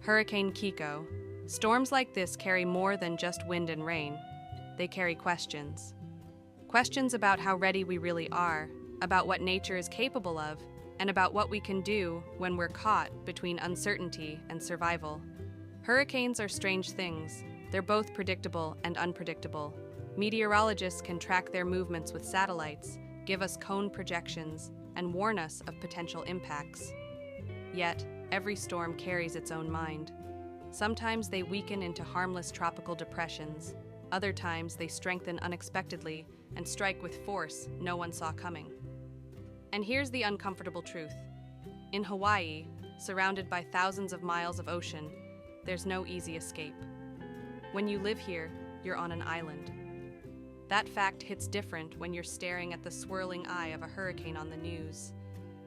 Hurricane Kiko. Storms like this carry more than just wind and rain. They carry questions. Questions about how ready we really are, about what nature is capable of, and about what we can do when we're caught between uncertainty and survival. Hurricanes are strange things. They're both predictable and unpredictable. Meteorologists can track their movements with satellites, give us cone projections, and warn us of potential impacts. Yet, every storm carries its own mind. Sometimes they weaken into harmless tropical depressions. Other times they strengthen unexpectedly and strike with force no one saw coming. And here's the uncomfortable truth. In Hawaii, surrounded by thousands of miles of ocean, there's no easy escape. When you live here, you're on an island. That fact hits different when you're staring at the swirling eye of a hurricane on the news.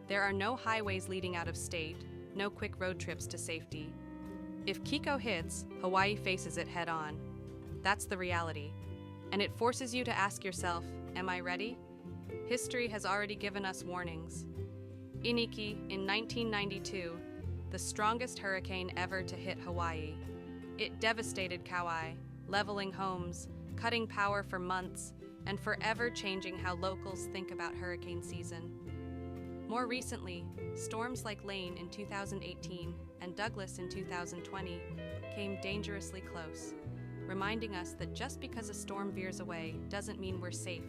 There are no highways leading out of state, no quick road trips to safety. If Kiko hits, Hawaii faces it head-on. That's the reality. And it forces you to ask yourself, am I ready? History has already given us warnings. Iniki, in 1992, the strongest hurricane ever to hit Hawaii. It devastated Kauai, leveling homes, cutting power for months, and forever changing how locals think about hurricane season. More recently, storms like Lane in 2018 and Douglas in 2020 came dangerously close, reminding us that just because a storm veers away doesn't mean we're safe.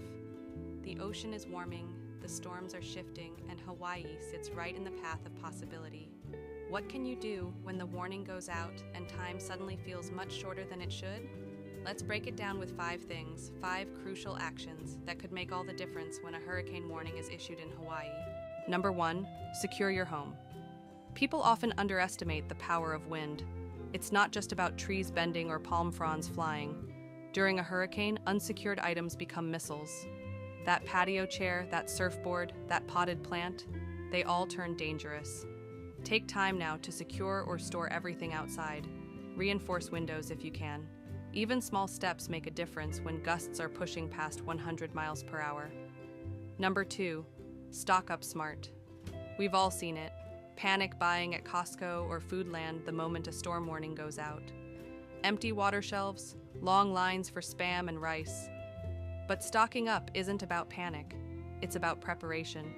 The ocean is warming, the storms are shifting, and Hawaii sits right in the path of possibility. What can you do when the warning goes out and time suddenly feels much shorter than it should? Let's break it down with 5 things, 5 crucial actions that could make all the difference when a hurricane warning is issued in Hawaii. Number 1, secure your home. People often underestimate the power of wind. It's not just about trees bending or palm fronds flying. During a hurricane, unsecured items become missiles. That patio chair, that surfboard, that potted plant, they all turn dangerous. Take time now to secure or store everything outside. Reinforce windows if you can. Even small steps make a difference when gusts are pushing past 100 miles per hour. Number 2, stock up smart. We've all seen it. Panic buying at Costco or Foodland the moment a storm warning goes out. Empty water shelves, long lines for Spam and rice. But stocking up isn't about panic. It's about preparation.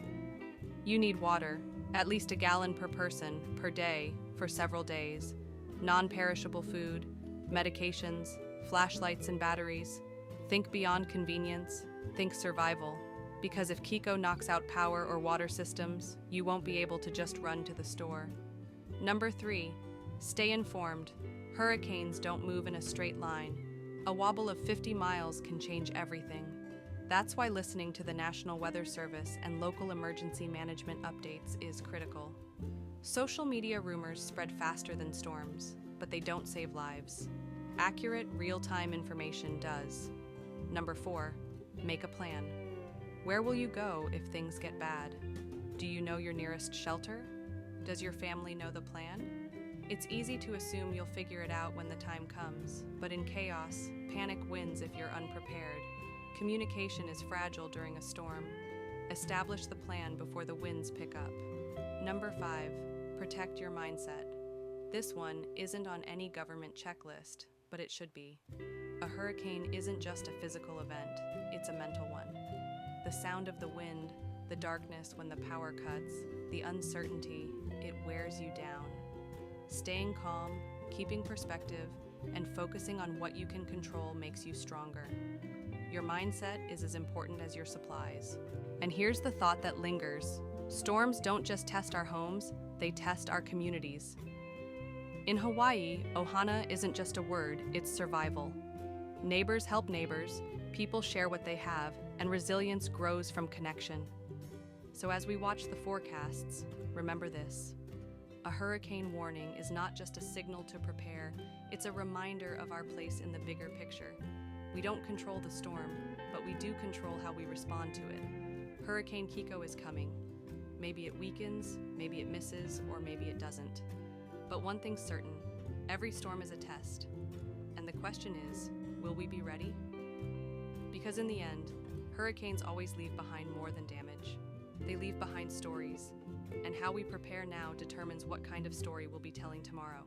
You need water, at least a gallon per person, per day, for several days. Non-perishable food, medications, flashlights and batteries. Think beyond convenience, think survival. Because if Kiko knocks out power or water systems, you won't be able to just run to the store. Number 3, stay informed. Hurricanes don't move in a straight line. A wobble of 50 miles can change everything. That's why listening to the National Weather Service and local emergency management updates is critical. Social media rumors spread faster than storms, but they don't save lives. Accurate, real-time information does. Number 4, make a plan. Where will you go if things get bad? Do you know your nearest shelter? Does your family know the plan? It's easy to assume you'll figure it out when the time comes, but in chaos, panic wins if you're unprepared. Communication is fragile during a storm. Establish the plan before the winds pick up. Number 5, protect your mindset. This one isn't on any government checklist, but it should be. A hurricane isn't just a physical event, it's a mental one. The sound of the wind, the darkness when the power cuts, the uncertainty, it wears you down. Staying calm, keeping perspective, and focusing on what you can control makes you stronger. Your mindset is as important as your supplies. And here's the thought that lingers. Storms don't just test our homes, they test our communities. In Hawaii, ohana isn't just a word, it's survival. Neighbors help neighbors, people share what they have, and resilience grows from connection. So as we watch the forecasts, remember this. A hurricane warning is not just a signal to prepare, it's a reminder of our place in the bigger picture. We don't control the storm, but we do control how we respond to it. Hurricane Kiko is coming. Maybe it weakens, maybe it misses, or maybe it doesn't. But one thing's certain, every storm is a test. And the question is, will we be ready? Because in the end, hurricanes always leave behind more than damage. They leave behind stories, and how we prepare now determines what kind of story we'll be telling tomorrow.